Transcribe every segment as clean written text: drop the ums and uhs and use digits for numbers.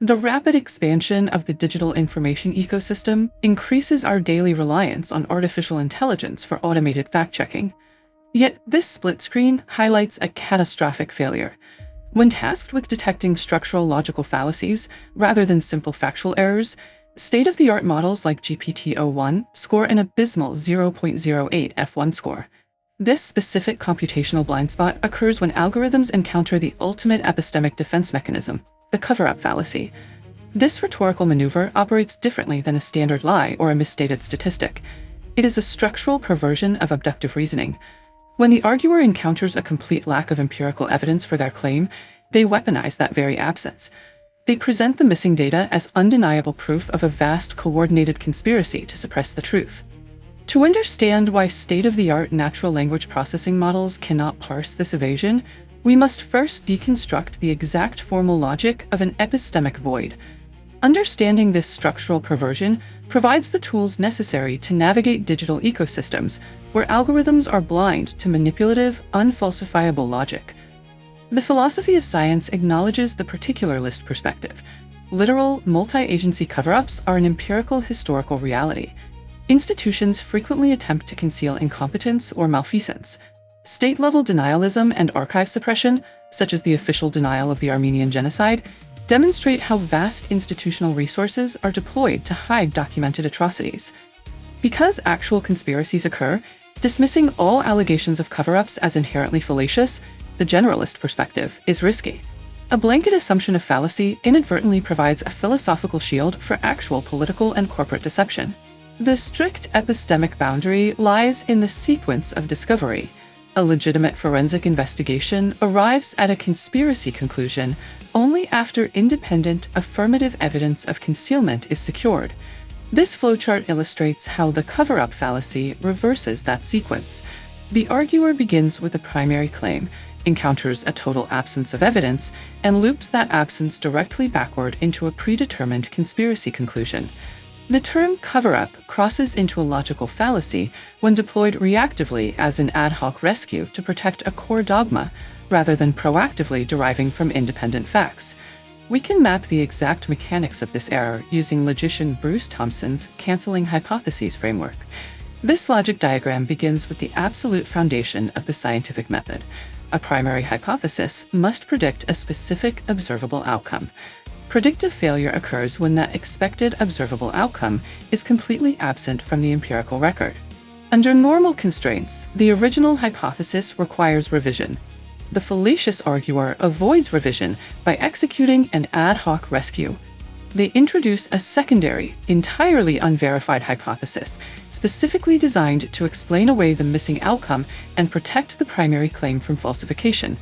The rapid expansion of the digital information ecosystem increases our daily reliance on artificial intelligence for automated fact-checking. Yet this split screen highlights a catastrophic failure. When tasked with detecting structural logical fallacies rather than simple factual errors, state-of-the-art models like GPT-o1 score an abysmal 0.08 F1 score. This specific computational blind spot occurs when algorithms encounter the ultimate epistemic defense mechanism, the cover-up fallacy. This rhetorical maneuver operates differently than a standard lie or a misstated statistic. It is a structural perversion of abductive reasoning. When the arguer encounters a complete lack of empirical evidence for their claim, they weaponize that very absence. They present the missing data as undeniable proof of a vast coordinated conspiracy to suppress the truth. To understand why state-of-the-art natural language processing models cannot parse this evasion, we must first deconstruct the exact formal logic of an epistemic void. Understanding this structural perversion provides the tools necessary to navigate digital ecosystems where algorithms are blind to manipulative, unfalsifiable logic. The philosophy of science acknowledges the particularist perspective. Literal, multi-agency cover-ups are an empirical historical reality. Institutions frequently attempt to conceal incompetence or malfeasance. State-level denialism and archive suppression, such as the official denial of the Armenian genocide, demonstrate how vast institutional resources are deployed to hide documented atrocities. Because actual conspiracies occur, dismissing all allegations of cover-ups as inherently fallacious, the generalist perspective, is risky. A blanket assumption of fallacy inadvertently provides a philosophical shield for actual political and corporate deception. The strict epistemic boundary lies in the sequence of discovery. A legitimate forensic investigation arrives at a conspiracy conclusion only after independent, affirmative evidence of concealment is secured. This flowchart illustrates how the cover-up fallacy reverses that sequence. The arguer begins with a primary claim, encounters a total absence of evidence, and loops that absence directly backward into a predetermined conspiracy conclusion. The term cover-up crosses into a logical fallacy when deployed reactively as an ad hoc rescue to protect a core dogma, rather than proactively deriving from independent facts. We can map the exact mechanics of this error using logician Bruce Thompson's canceling hypotheses framework. This logic diagram begins with the absolute foundation of the scientific method. A primary hypothesis must predict a specific observable outcome. Predictive failure occurs when that expected observable outcome is completely absent from the empirical record. Under normal constraints, the original hypothesis requires revision. The fallacious arguer avoids revision by executing an ad hoc rescue. They introduce a secondary, entirely unverified hypothesis, specifically designed to explain away the missing outcome and protect the primary claim from falsification.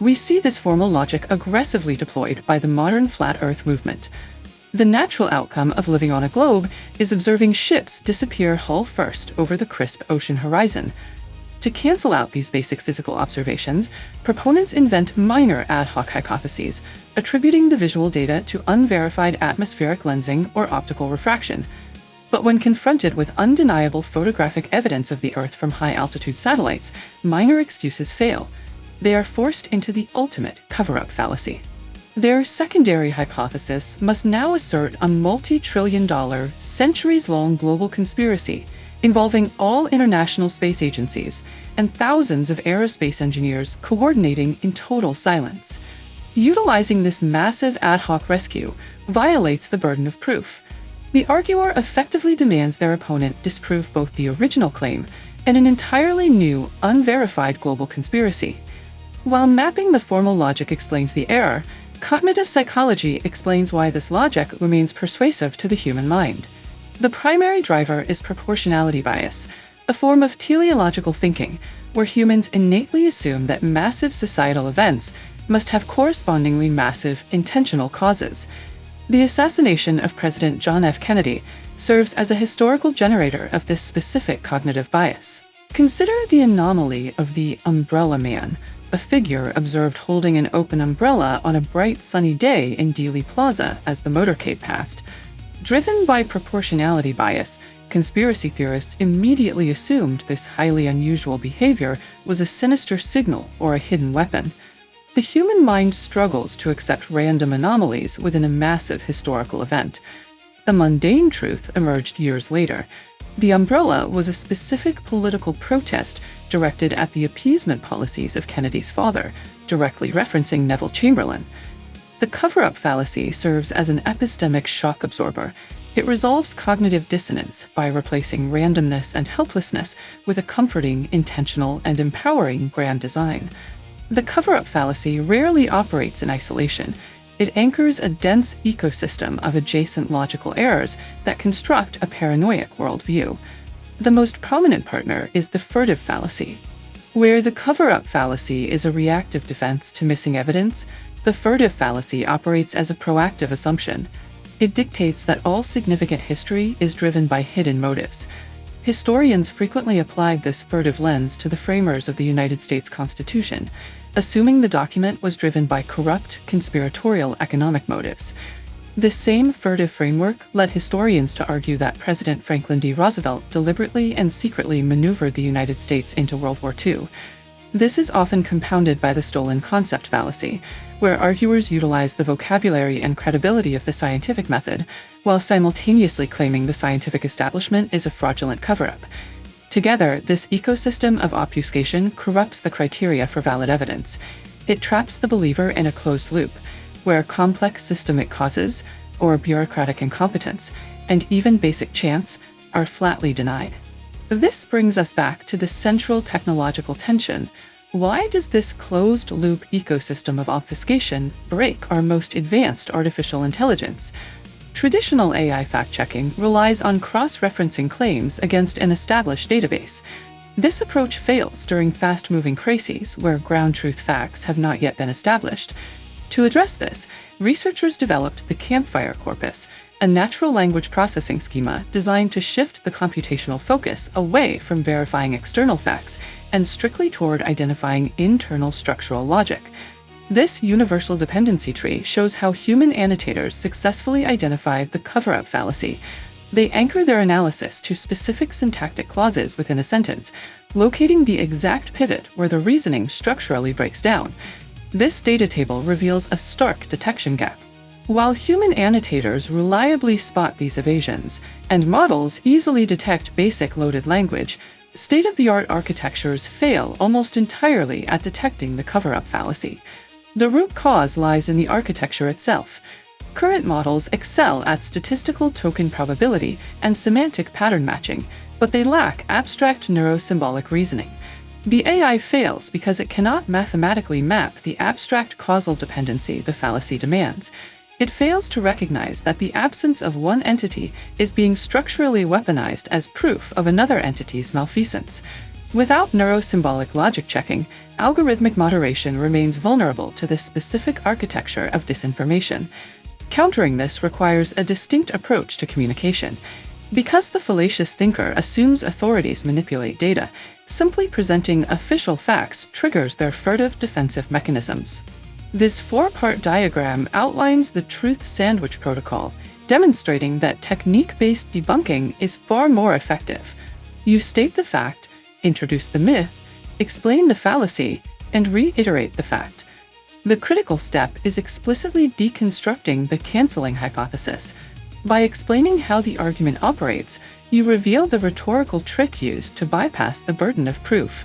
We see this formal logic aggressively deployed by the modern flat Earth movement. The natural outcome of living on a globe is observing ships disappear hull first over the crisp ocean horizon. To cancel out these basic physical observations, proponents invent minor ad hoc hypotheses, attributing the visual data to unverified atmospheric lensing or optical refraction. But when confronted with undeniable photographic evidence of the Earth from high-altitude satellites, minor excuses fail. They are forced into the ultimate cover-up fallacy. Their secondary hypothesis must now assert a multi-trillion-dollar, centuries-long global conspiracy involving all international space agencies and thousands of aerospace engineers coordinating in total silence. Utilizing this massive ad hoc rescue violates the burden of proof. The arguer effectively demands their opponent disprove both the original claim and an entirely new, unverified global conspiracy. While mapping the formal logic explains the error, cognitive psychology explains why this logic remains persuasive to the human mind. The primary driver is proportionality bias, a form of teleological thinking where humans innately assume that massive societal events must have correspondingly massive intentional causes. The assassination of President John F. Kennedy serves as a historical generator of this specific cognitive bias. Consider the anomaly of the umbrella man, a figure observed holding an open umbrella on a bright sunny day in Dealey Plaza as the motorcade passed. Driven by proportionality bias, conspiracy theorists immediately assumed this highly unusual behavior was a sinister signal or a hidden weapon. The human mind struggles to accept random anomalies within a massive historical event. The mundane truth emerged years later. The umbrella was a specific political protest directed at the appeasement policies of Kennedy's father, directly referencing Neville Chamberlain. The cover-up fallacy serves as an epistemic shock absorber. It resolves cognitive dissonance by replacing randomness and helplessness with a comforting, intentional, and empowering grand design. The cover-up fallacy rarely operates in isolation. It anchors a dense ecosystem of adjacent logical errors that construct a paranoid worldview. The most prominent partner is the furtive fallacy. Where the cover-up fallacy is a reactive defense to missing evidence, the furtive fallacy operates as a proactive assumption. It dictates that all significant history is driven by hidden motives. Historians frequently applied this furtive lens to the framers of the United States Constitution, assuming the document was driven by corrupt, conspiratorial economic motives. This same furtive framework led historians to argue that President Franklin D. Roosevelt deliberately and secretly maneuvered the United States into World War II. This is often compounded by the stolen concept fallacy, where arguers utilize the vocabulary and credibility of the scientific method, while simultaneously claiming the scientific establishment is a fraudulent cover-up. Together, this ecosystem of obfuscation corrupts the criteria for valid evidence. It traps the believer in a closed loop, where complex systemic causes, or bureaucratic incompetence, and even basic chance are flatly denied. This brings us back to the central technological tension. Why does this closed-loop ecosystem of obfuscation break our most advanced artificial intelligence? Traditional AI fact-checking relies on cross-referencing claims against an established database. This approach fails during fast-moving crises where ground truth facts have not yet been established. To address this, researchers developed the Campfire corpus, a natural language processing schema designed to shift the computational focus away from verifying external facts and strictly toward identifying internal structural logic. This universal dependency tree shows how human annotators successfully identified the cover-up fallacy. They anchor their analysis to specific syntactic clauses within a sentence, locating the exact pivot where the reasoning structurally breaks down. This data table reveals a stark detection gap. While human annotators reliably spot these evasions, and models easily detect basic loaded language, state-of-the-art architectures fail almost entirely at detecting the cover-up fallacy. The root cause lies in the architecture itself. Current models excel at statistical token probability and semantic pattern matching, but they lack abstract neurosymbolic reasoning. The AI fails because it cannot mathematically map the abstract causal dependency the fallacy demands. It fails to recognize that the absence of one entity is being structurally weaponized as proof of another entity's malfeasance. Without neurosymbolic logic checking, algorithmic moderation remains vulnerable to this specific architecture of disinformation. Countering this requires a distinct approach to communication. Because the fallacious thinker assumes authorities manipulate data, simply presenting official facts triggers their furtive defensive mechanisms. This four-part diagram outlines the truth sandwich protocol, demonstrating that technique-based debunking is far more effective. You state the fact, introduce the myth, explain the fallacy, and reiterate the fact. The critical step is explicitly deconstructing the canceling hypothesis. By explaining how the argument operates, you reveal the rhetorical trick used to bypass the burden of proof.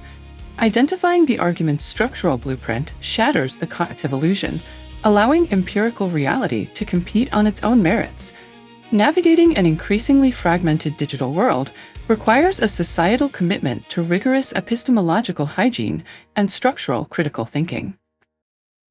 Identifying the argument's structural blueprint shatters the cognitive illusion, allowing empirical reality to compete on its own merits. Navigating an increasingly fragmented digital world requires a societal commitment to rigorous epistemological hygiene and structural critical thinking.